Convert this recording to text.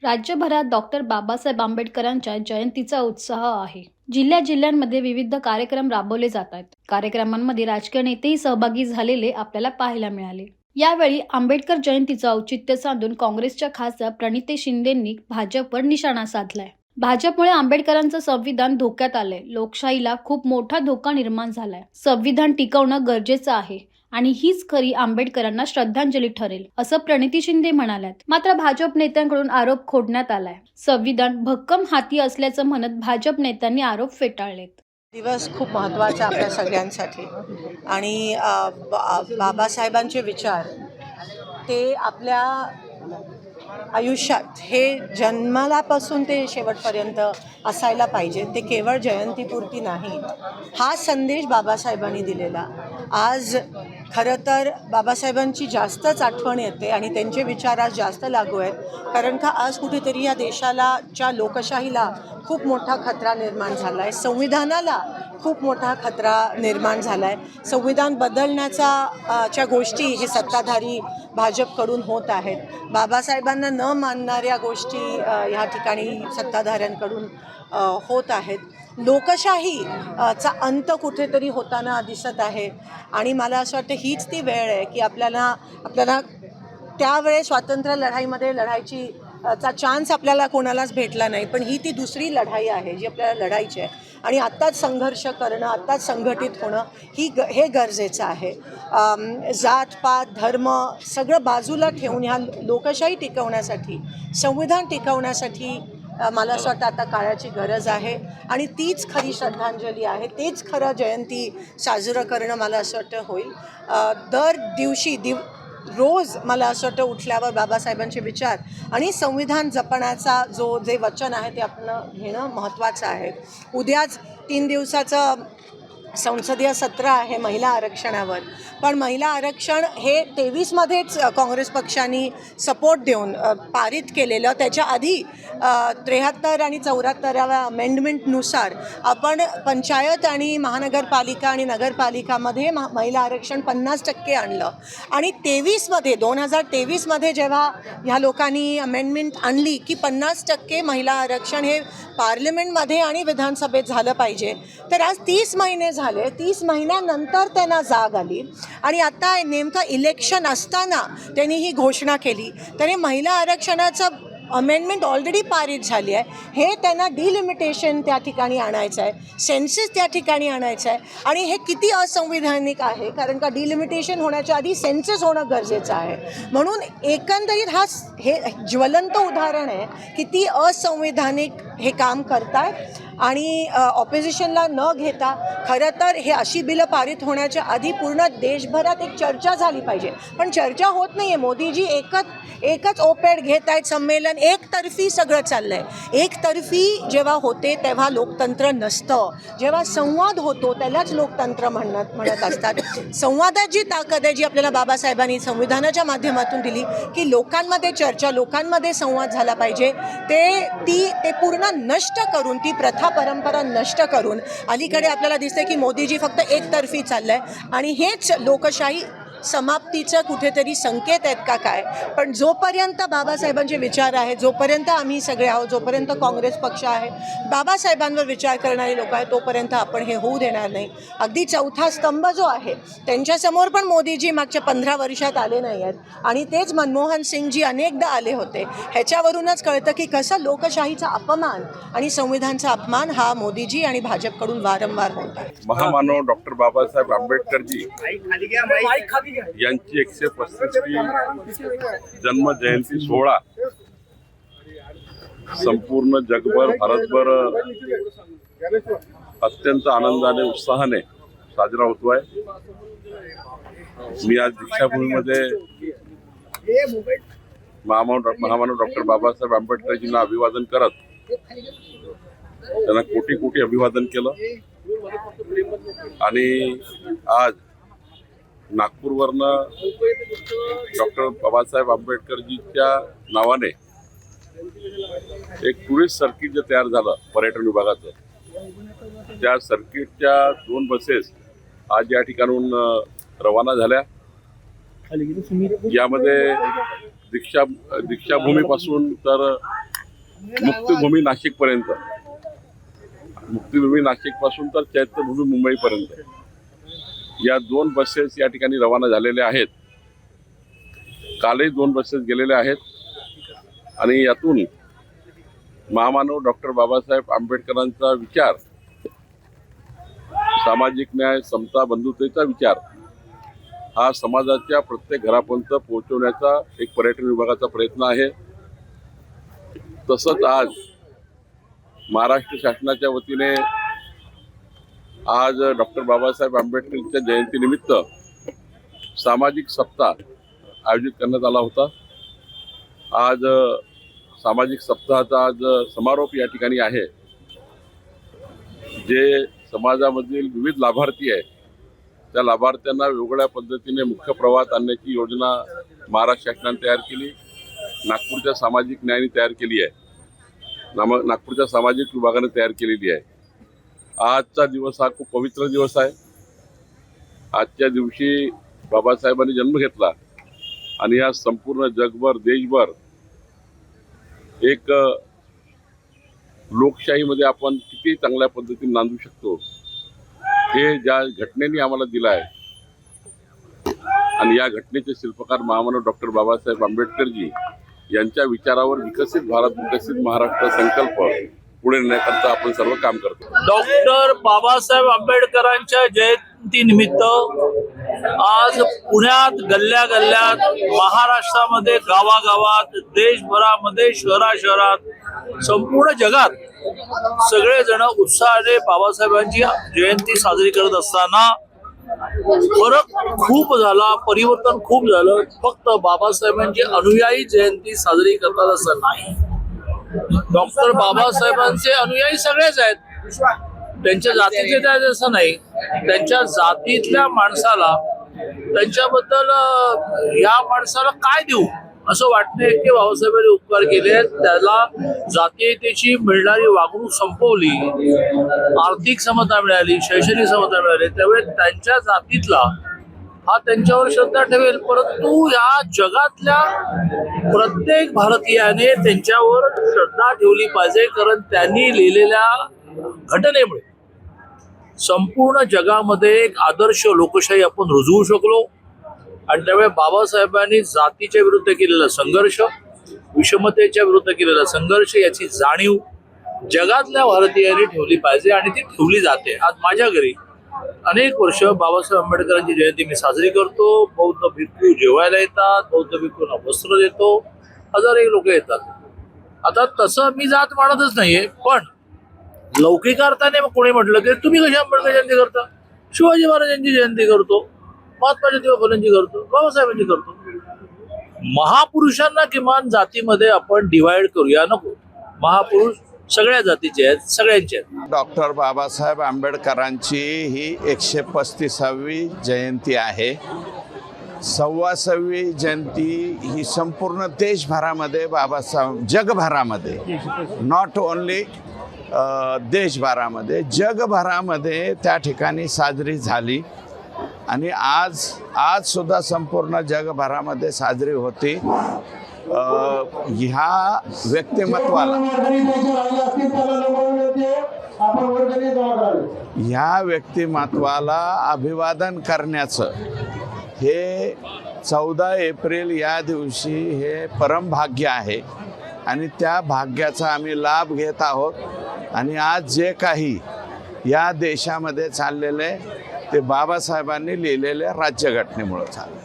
राज्यभरात डॉक्टर बाबासाहेब आंबेडकरांच्या जयंतीचा उत्साह आहे. जिल्ह्यामध्ये विविध कार्यक्रम राबवले जात आहेत. कार्यक्रमांमध्ये राजकीय नेतेही सहभागी झालेले आपल्याला पाहायला मिळाले. यावेळी आंबेडकर जयंतीचं औचित्य साधून काँग्रेसच्या खासदार प्रणिती शिंदेंनी भाजपवर निशाणा साधलाय. भाजपमुळे आंबेडकरांचं संविधान धोक्यात आलंय. लोकशाहीला खूप मोठा धोका निर्माण झालाय. संविधान टिकवणं गरजेचं आहे आणि हीच खरी आंबेडकरांना श्रद्धांजली ठरेल, असं प्रणिती शिंदे म्हणाल्यात. मात्र भाजप नेत्यांकडून आरोप खोडण्यात आलाय. संविधान भक्कम हाती असल्याचं म्हणत भाजप नेत्यांनी आरोप फेटाळलेत. दिवस खूप महत्त्वाचा आपल्या सगळ्यांसाठी आणि बाबासाहेबांचे विचार ते आपल्या आयुष्यात हे जन्मालापासून ते शेवटपर्यंत असायला पाहिजे. ते केवळ जयंतीपुरती नाही. हा संदेश बाबासाहेबांनी दिलेला आज खरं तर बाबासाहेबांची जास्तच आठवण येते आणि त्यांचे विचार आज जास्त लागू आहेत. कारण का आज कुठेतरी या देशाला लोकशाहीला खूप मोठा खतरा निर्माण झाला आहे. संविधानाला खूप मोठा खतरा निर्माण झाला आहे. संविधान बदलण्याच्या गोष्टी हे सत्ताधारी भाजपकडून होत आहेत. बाबासाहेबांना न मानणाऱ्या गोष्टी ह्या ठिकाणी सत्ताधाऱ्यांकडून होत आहेत. लोकशाहीचा अंत कुठेतरी होताना दिसत आहे आणि मला असं वाटतं हीच ती वेळ आहे की आपल्याला त्यावेळेस स्वातंत्र्य लढाईमध्ये लढायचा चान्स आपल्याला कोणालाच भेटला नाही. पण ही ती दुसरी लढाई आहे जी आपल्याला लढायची आहे आणि आत्ताच संघर्ष करणं, आत्ताच संघटित होणं हे गरजेचं आहे. जातपात धर्म सगळं बाजूला ठेवून ह्या लोकशाही टिकवण्यासाठी, संविधान टिकवण्यासाठी मला असं वाटतं आता काळाची गरज आहे आणि तीच खरी श्रद्धांजली आहे. तेच खरं जयंती साजरं करणं मला असं वाटतं होईल. दर दिवशी रोज मला असं वाटतं उठल्यावर बाबासाहेबांचे विचार आणि संविधान जपण्याचा जे वचन आहे ते आपण घेणं महत्त्वाचं आहे. उद्याच 3 दिवसाचं संसदीय सत्र आहे महिला आरक्षणावर. पण महिला आरक्षण हे 23मध्येच काँग्रेस पक्षाने सपोर्ट देऊन पारित केलेलं. त्याच्या आधी 73 आणि 74व्या अमेंडमेंटनुसार आपण पंचायत आणि महानगरपालिका आणि नगरपालिकामध्ये महिला आरक्षण 50% आणलं आणि 2023मध्ये जेव्हा ह्या लोकांनी अमेंडमेंट आणली की 50% महिला आरक्षण हे पार्लमेंटमध्ये आणि विधानसभेत झालं पाहिजे. तर आज 30 महिने झाले. 30 महिन्यानंतर त्यांना जाग आली आणि आता नेमकं इलेक्शन असताना त्यांनी ही घोषणा केली. त्याने महिला आरक्षणाचं अमेंडमेंट ऑलरेडी पारित झाली आहे. हे त्यांना डिलिमिटेशन त्या ठिकाणी आणायचं आहे, सेन्सेस त्या ठिकाणी आणायचं आहे आणि हे किती असंविधानिक आहे. कारण का डिलिमिटेशन होण्याच्या आधी सेन्सेस होणं गरजेचं आहे. म्हणून एकंदरीत हे ज्वलंत उदाहरण आहे किती असंविधानिक हे काम करतायत आणि ऑपोजिशनला न घेता खरं तर हे अशी बिलं पारित होण्याच्या आधी पूर्ण देशभरात एक चर्चा झाली पाहिजे. पण चर्चा होत नाही आहे. मोदीजी एकच ओपॅड घेत आहेत. संमेलन एकतर्फी सगळं चाललं आहे. एकतर्फी जेव्हा होते तेव्हा लोकतंत्र नसतं. जेव्हा संवाद होतो त्यालाच लोकतंत्र म्हणत असतात. संवादात जी ताकद आहे जी आपल्याला बाबासाहेबांनी संविधानाच्या माध्यमातून दिली की लोकांमध्ये चर्चा, लोकांमध्ये संवाद झाला पाहिजे, ते पूर्ण नष्ट करून, ती प्रथा परंपरा नष्ट करून अलीकडे आपल्याला दिसते की मोदीजी फक्त एकतर्फी चाललं आहे आणि हेच लोकशाही समाप्तीचं कुठेतरी संकेत आहेत का काय. पण जोपर्यंत बाबासाहेबांचे विचार आहेत, जोपर्यंत आम्ही सगळे आहोत, जोपर्यंत काँग्रेस पक्ष आहे, बाबासाहेबांवर विचार करणारे लोक आहेत, तोपर्यंत आपण हे होऊ देणार नाही. अगदी चौथा स्तंभ जो आहे त्यांच्यासमोर पण मोदीजी मागच्या 15 वर्षात आले नाही आहेत आणि तेच मनमोहन सिंगजी अनेकदा आले होते. ह्याच्यावरूनच कळतं की कसं लोकशाहीचा अपमान आणि संविधानचा अपमान हा मोदीजी आणि भाजपकडून वारंवार होत आहे. महामानव डॉक्टर बाबासाहेब आंबेडकरजी यांची 135वी जन्म जयंती सोहळा संपूर्ण जगभर, भारतभर अत्यंत आनंदाने, उत्साहाने साजरा होतोय. मी आज दीक्षाभूमीमध्ये महामानव डॉक्टर बाबासाहेब आंबेडकरजींना अभिवादन करत त्यांना कोटी कोटी अभिवादन केलं आणि आज नागपूरवरनं डॉक्टर बाबासाहेब आंबेडकरजीच्या नावाने एक टुरिस्ट सर्किट जे तयार झालं पर्यटन विभागाचं, त्या सर्किटच्या 2 बसेस आज या ठिकाणून रवाना झाल्या. यामध्ये दीक्षाभूमीपासून तर मुक्तिभूमी नाशिकपर्यंत, मुक्तिभूमी नाशिकपासून तर चैत्यभूमी मुंबईपर्यंत या 2 बसेस या ठिकाणी रवाना झालेल्या आहेत. कालही 2 बसेस गेलेल्या आहेत आणि यातून महामानव डॉक्टर बाबासाहेब आंबेडकरांचा विचार, सामाजिक न्याय, समता, बंधुतेचा विचार हा समाजाच्या प्रत्येक घरापर्यंत पोहोचवण्याचा एक पर्यटन विभागाचा प्रयत्न आहे. तसंच आज महाराष्ट्र शासनाच्या वतीने आज डॉक्टर बाबासाहेब आंबेडकरांच्या जयंतीनिमित्त सामाजिक सप्ताह आयोजित करण्यात आला होता. आज सामाजिक सप्ताहाचा आज समारोप या ठिकाणी आहे. जे समाजामधील विविध लाभार्थी आहेत त्या लाभार्थ्यांना वेगवेगळ्या पद्धतीने मुख्य प्रवाहात आणण्याची योजना महाराष्ट्र शासनाने तयार केली, नागपूरच्या सामाजिक न्यायाने तयार केली आहे, नागपूरच्या सामाजिक विभागाने तयार केलेली आहे. आजचा दिवस हा खूप पवित्र दिवस आहे. आजच्या दिवशी बाबासाहेबांनी जन्म घेतला आणि या संपूर्ण जगभर, देशभर एक लोकशाहीमध्ये आपण किती चांगल्या पद्धतीने नांदू शकतो हे ज्या घटनेने आम्हाला दिलं आहे. आणि या घटनेचे शिल्पकार महामानव डॉक्टर बाबासाहेब आंबेडकरजी यांच्या विचारावर विकसित भारत, विकसित महाराष्ट्र संकल्प पुढे नेण्याकरता आपण सर्व काम करतो. डॉक्टर बाबासाहेब आंबेडकरांच्या जयंतीनिमित्त आज पुण्यात गल्ल्या गल्ल्यात, महाराष्ट्रामध्ये गावागावात, देशभरामध्ये, शहराशहरात, संपूर्ण जगात सगळेजण उत्साहाने बाबासाहेबांची जयंती साजरी करत असताना फरक खूप झाला, परिवर्तन खूप झालं. फक्त बाबासाहेबांची अनुयायी जयंती साजरी करतात असं नाही. डॉक्टर बाबासाहेबांचे अनुयायी सगळेच आहेत. त्यांच्या जातीचे आहेत असं नाही. त्यांच्या जातीतल्या माणसाला, त्यांच्याबद्दल या माणसाला काय देऊ असं वाटणे की बाबासाहेबांनी उपकार केले. त्याला जातीयतेची मिळणारी वागणूक संपवली, आर्थिक समता मिळाली, शैक्षणिक समता मिळाली. त्यामुळे त्यांच्या जातीतला हा त्यांच्यावर श्रद्धा ठेवेल. परंतु या जगातल्या प्रत्येक भारतीयाने त्यांच्यावर श्रद्धा ठेवली पाहिजे, कारण त्यांनी लिहिलेल्या घटनेमुळे संपूर्ण जगामध्ये एक आदर्श लोकशाही आपण रुजवू शकलो. आणि त्यामुळे बाबासाहेबांनी जातीच्या विरुद्ध केलेला संघर्ष, विषमतेच्या विरुद्ध केलेला संघर्ष याची जाणीव जगातल्या भारतीयांनी ठेवली पाहिजे आणि ती ठेवली जाते. आज माझ्या घरी अनेक वर्ष बाबासाहेब आंबेडकरांची जयंती मी साजरी करतो. बौद्ध भिक्खू जेवायला येतात, बौद्ध भिक्खूंना वस्त्र देतो, हजारो लोक येतात. आता तसं मी जात मानतच नाहीये, पण लौकिक अर्थाने कोणी म्हटलं की तुम्ही कशी आंबेडकर जयंती करता, शिवाजी महाराजांची जयंती करतो, महात्मा ज्योतिबा फुलेंची करतो, बाबासाहेबांची करतो. महापुरुषांना किमान जातीमध्ये आपण डिवाइड करूया नको. महापुरुष सगळ्या जातीचे आहेत, सगळ्यांचे आहेत. डॉक्टर बाबासाहेब आंबेडकरांची ही 135वी जयंती आहे. 126वी जयंती ही संपूर्ण देशभरामध्ये बाबासाहेब, जगभरामध्ये, नॉट ओन्ली देशभरामध्ये, जगभरामध्ये त्या ठिकाणी साजरी झाली. आणि आज सुद्धा संपूर्ण जगभरामध्ये साजरी होती. ह्या व्यक्तिमत्वाला अभिवादन करण्याचं हे 14 एप्रिल या दिवशी हे परमभाग्य आहे आणि त्या भाग्याचा आम्ही लाभ घेत आहोत. आणि आज जे काही या देशामध्ये चाललेले ते बाबासाहेबांनी लिहिलेल्या राज्यघटनेमुळे चाललं.